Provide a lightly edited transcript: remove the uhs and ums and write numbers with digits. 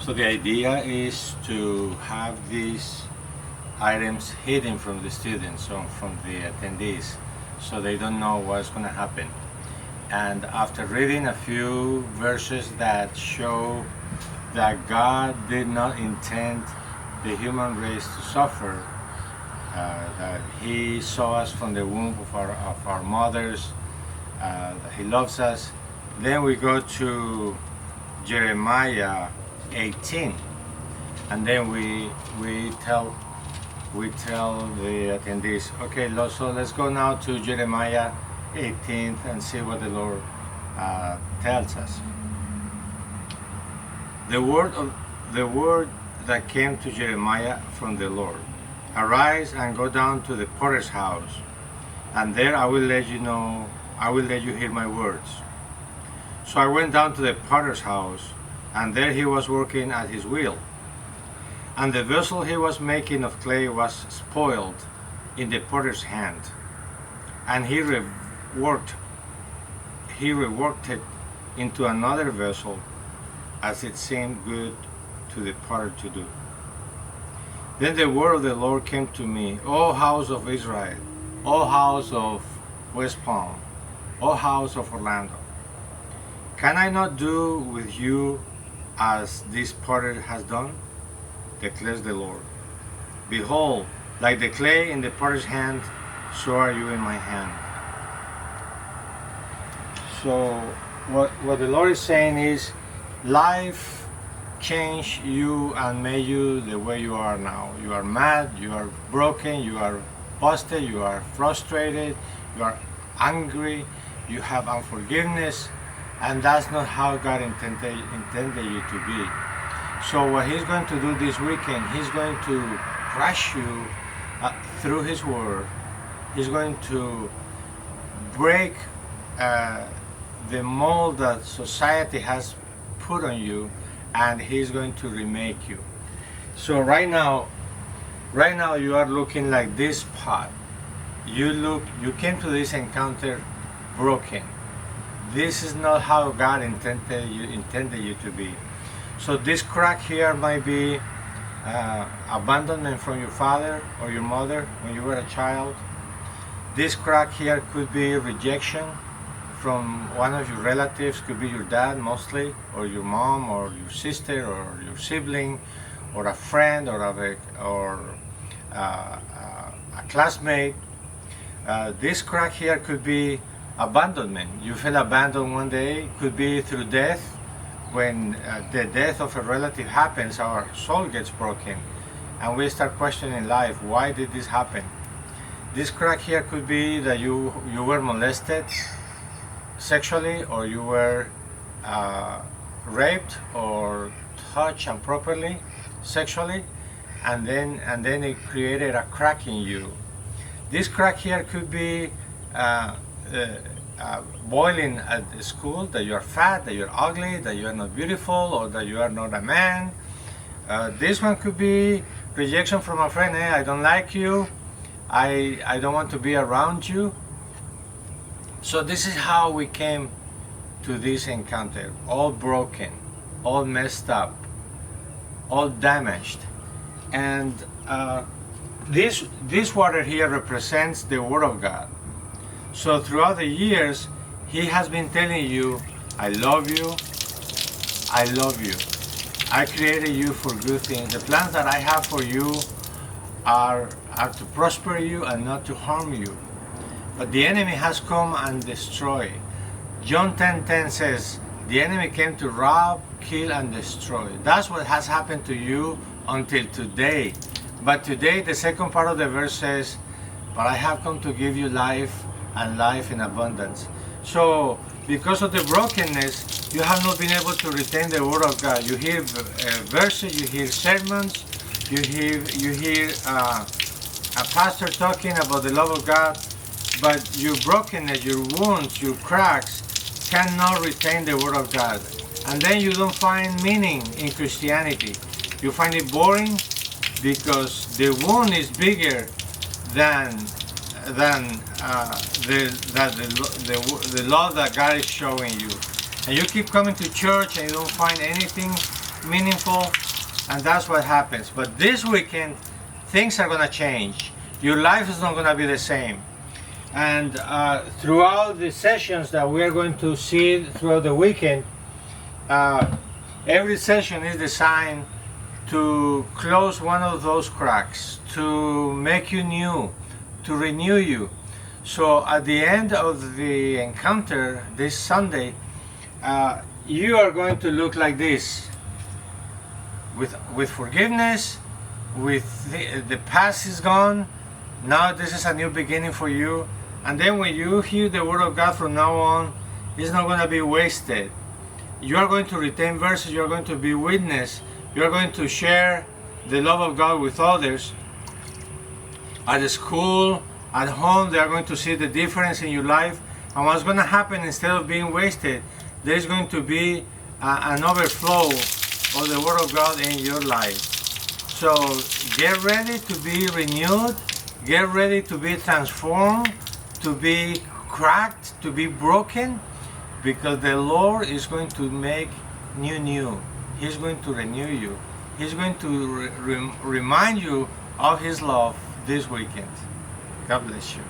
So the idea is to have these items hidden from the students or from the attendees, so they don't know what's going to happen. And after reading a few verses that show that God did not intend the human race to suffer, that He saw us from the womb of our mothers, that He loves us, then we go to Jeremiah 18, and then we tell the attendees, okay, so let's go now to Jeremiah 18 and see what the Lord tells us. The word that came to Jeremiah from the Lord: arise and go down to the potter's house, and there I will let you hear my words. So I went down to the potter's house, and there he was working at his wheel. And the vessel he was making of clay was spoiled in the potter's hand, and he reworked it into another vessel as it seemed good to the potter to do. Then the word of the Lord came to me: O house of Israel, O house of West Palm, O house of Orlando, can I not do with you as this potter has done? Declares the Lord. Behold, like the clay in the potter's hand, so are you in my hand. So what the Lord is saying is, life changed you and made you the way you are now. You are mad, you are broken, you are busted, you are frustrated, you are angry, you have unforgiveness, and that's not how God intended you to be. So what He's going to do this weekend, He's going to crush you through His Word. He's going to break the mold that society has put on you, and He's going to remake you. So right now you are looking like this pot. You came to this encounter broken. This is not how God intended you to be. So this crack here might be abandonment from your father or your mother when you were a child. This crack here could be rejection from one of your relatives, could be your dad mostly, or your mom, or your sister, or your sibling, or a friend, or a classmate. This crack here could be abandonment. You feel abandoned one day, could be through death. When the death of a relative happens, our soul gets broken, and we start questioning life. Why did this happen? This crack here could be that you were molested sexually, or you were raped or touched improperly sexually, and then it created a crack in you. This crack here could be boiling at the school, that you are fat, that you're ugly, that you are not beautiful, or that you are not a man. This one could be rejection from a friend. Hey, I don't like you, I don't want to be around you. So this is how we came to this encounter, all broken, all messed up, all damaged. And this water here represents the Word of God. So throughout the years, He has been telling you, I love you, I love you. I created you for good things. The plans that I have for you are to prosper you and not to harm you. But the enemy has come and destroyed. John 10:10 says, the enemy came to rob, kill, and destroy. That's what has happened to you until today. But today, the second part of the verse says, but I have come to give you life, and life in abundance. So, because of the brokenness, you have not been able to retain the Word of God. You hear verses, you hear sermons, you hear a pastor talking about the love of God, but your brokenness, your wounds, your cracks cannot retain the Word of God. And then you don't find meaning in Christianity. You find it boring because the wound is bigger than the love that God is showing you. And you keep coming to church and you don't find anything meaningful, and that's what happens. But this weekend, things are gonna change. Your life is not gonna be the same. And throughout the sessions that we are going to see throughout the weekend, every session is designed to close one of those cracks, to make you new, to renew you. So at the end of the encounter this Sunday, you are going to look like this, with forgiveness, with the past is gone. Now this is a new beginning for you. And then when you hear the word of God from now on, it's not going to be wasted. You are going to retain verses, you are going to be witness, you are going to share the love of God with others. At the school, at home, they are going to see the difference in your life. And what's going to happen, instead of being wasted, there's going to be an overflow of the Word of God in your life. So get ready to be renewed, get ready to be transformed, to be cracked, to be broken, because the Lord is going to make new. He's going to renew you. He's going to remind you of His love this weekend. God bless you.